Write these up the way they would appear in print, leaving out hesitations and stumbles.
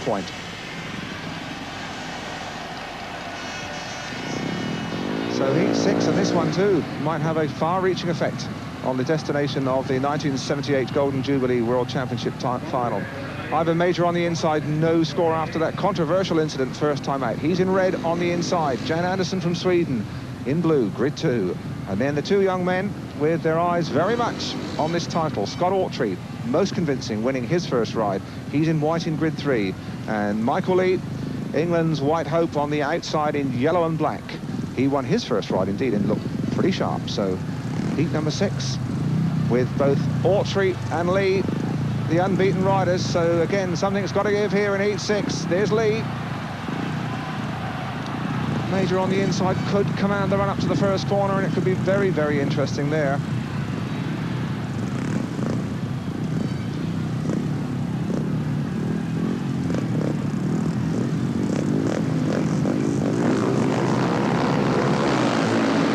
point. So heat 6 and this one too might have a far-reaching effect on the destination of the 1978 Golden Jubilee World Championship final. Ivan Major on the inside, no score after that controversial incident first time out. He's in red on the inside. Jan Anderson from Sweden in blue, grid 2. And then the two young men with their eyes very much on this title. Scott Autry, most convincing, winning his first ride. He's in white in grid 3. And Michael Lee, England's white hope, on the outside in yellow and black. He won his first ride indeed and looked pretty sharp. So heat number 6 with both Autry and Lee, the unbeaten riders. So again, something's got to give here in heat 6. There's Lee. Major on the inside could command the run up to the first corner, and it could be very, very interesting there.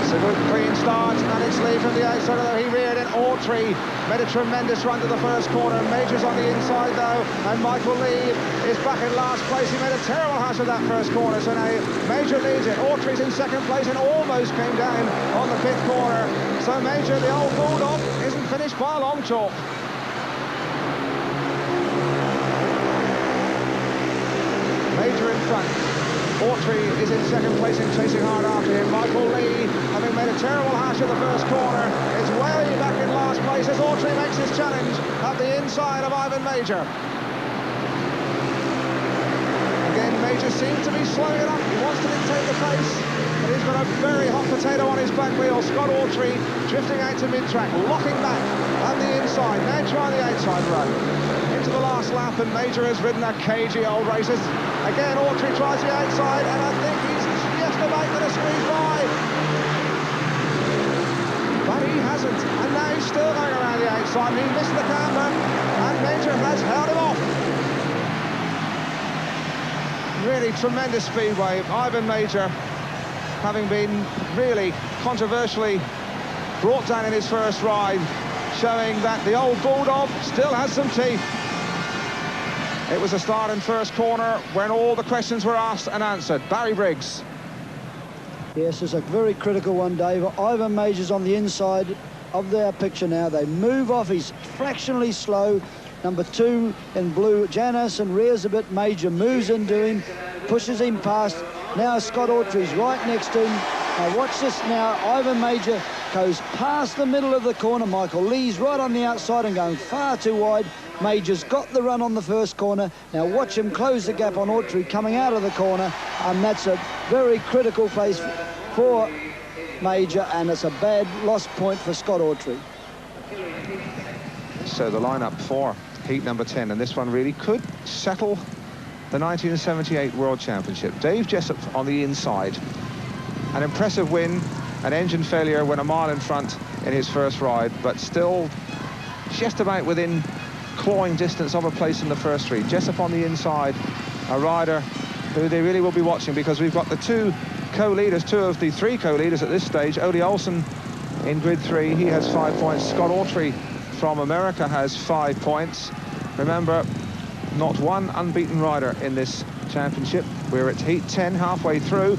It's a good clean start, and it's Lee from the outside, although he reared in. Autry made a tremendous run to the first corner. Major's on the inside though, and Michael Lee is back in last place. He made a terrible hash of that first corner, so now Major leads it. Autry's in second place and almost came down on the pit corner. So Major, the old bulldog, isn't finished by a long chalk. Major in front. Autry is in second place and chasing hard after him. Michael Lee, having made a terrible hash of the first corner, is way back in last place as Autry makes his challenge at the inside of Ivan Major. Again, Major seems to be slowing it up. He wants to dictate the pace, but he's got a very hot potato on his back wheel. Scott Autry drifting out to mid-track, locking back at the inside. Now trying the outside run. Into the last lap, and Major has ridden a cagey old racist. Again, Autry tries the outside, and I think he's just about going to squeeze by. But he hasn't, and now he's still going around the outside, and he missed the camber, and Major has held him off. Really tremendous speedway. Ivan Major, having been really controversially brought down in his first ride, showing that the old bulldog still has some teeth. It was a start in first corner when all the questions were asked and answered. Barry Briggs. Yes, it's a very critical one, Dave. Ivan Major's on the inside of their picture now. They move off. He's fractionally slow. Number 2 in blue, Jan Anderson rears a bit. Major moves into him, pushes him past. Now Scott Autry's right next to him. Now watch this now. Ivan Major goes past the middle of the corner. Michael Lee's right on the outside and going far too wide. Major's got the run on the first corner. Now watch him close the gap on Autry coming out of the corner, and that's a very critical place for Major, and it's a bad lost point for Scott Autry. So the lineup for heat number 10, and this one really could settle the 1978 World Championship. Dave Jessup on the inside. An impressive win, an engine failure when a mile in front in his first ride, but still just about within clawing distance of a place in the first three. Jessup on the inside, a rider who they really will be watching, because we've got the two co-leaders, two of the three co-leaders at this stage. Ole Olsen in grid 3, he has 5 points. Scott Autry from America has 5 points. Remember, not one unbeaten rider in this championship. We're at heat 10, halfway through,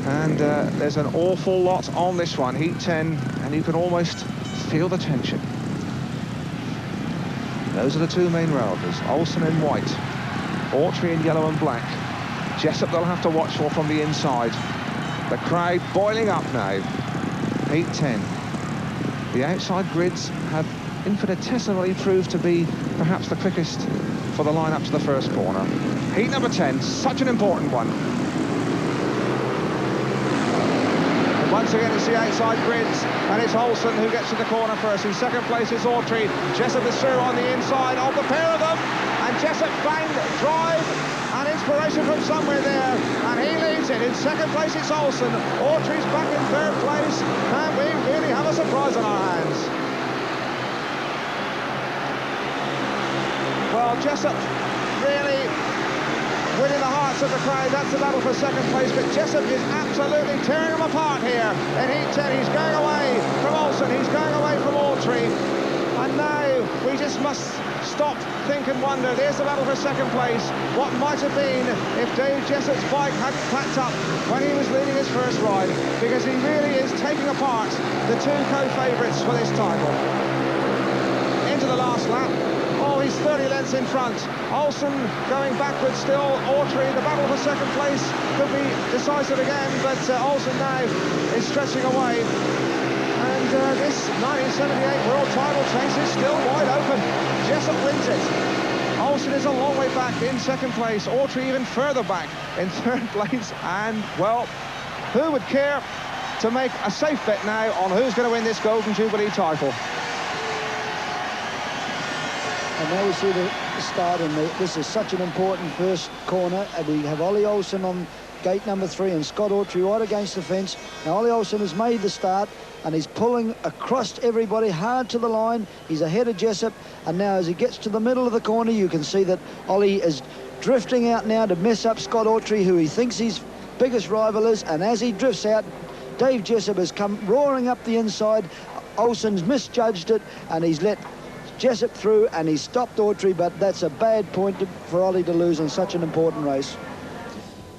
and there's an awful lot on this one, heat 10, and you can almost feel the tension. Those are the two main riders, Olsen in white, Autry in yellow and black. Jessup they'll have to watch for from the inside. The crowd boiling up now. Heat 10. The outside grids have infinitesimally proved to be perhaps the quickest for the line up to the first corner. Heat number 10, such an important one. And once again it's the outside grids, and it's Olsen who gets to the corner first. In second place is Autry. Jessup is through on the inside of the pair of them, and Jessup banged drive and inspiration from somewhere there, and he leads it. In second place it's Olsen. Autry's back in third place, and we really have a surprise on our hands. Well, Jessup really winning the hearts of the crowd. That's the battle for second place, but Jessup is absolutely tearing them apart here in heat 10. He's going away from Olsen, he's going away from Autry, And now we just must stop, think and wonder. There's the battle for second place. What might have been if Dave Jessop's bike hadn't packed up when he was leading his first ride, because he really is taking apart the two co-favourites for this title. Into the last lap. Oh, he's 30 lengths in front. Olsen going backwards still. Autry, the battle for second place could be decisive again, but Olsen now is stretching away. And this 1978 world title chase is still wide open. Jessop wins it. Olsen is a long way back in second place. Autry even further back in third place. And, well, who would care to make a safe bet now on who's going to win this Golden Jubilee title? And now we see the start, and this is such an important first corner. And we have Ollie Olsen on gate number 3 and Scott Autry right against the fence. Now Ollie Olsen has made the start and he's pulling across everybody hard to the line. He's ahead of Jessop, and now as he gets to the middle of the corner, you can see that Ollie is drifting out now to mess up Scott Autry, who he thinks his biggest rival is. And as he drifts out, Dave Jessop has come roaring up the inside. Olsen's misjudged it and he's let Jessop through, and he stopped Autry, but that's a bad point for Ollie to lose on such an important race.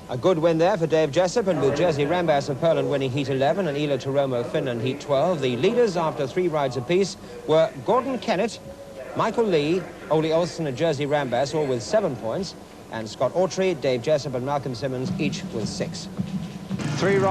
A good win there for Dave Jessop, and with Jerzy Rambas of Poland winning Heat 11 and Ila Turomo Finland Heat 12, the leaders after 3 rides apiece were Gordon Kennett, Michael Lee, Ollie Olsen and Jerzy Rambas, all with 7 points, and Scott Autry, Dave Jessop and Malcolm Simmons, each with 6. 3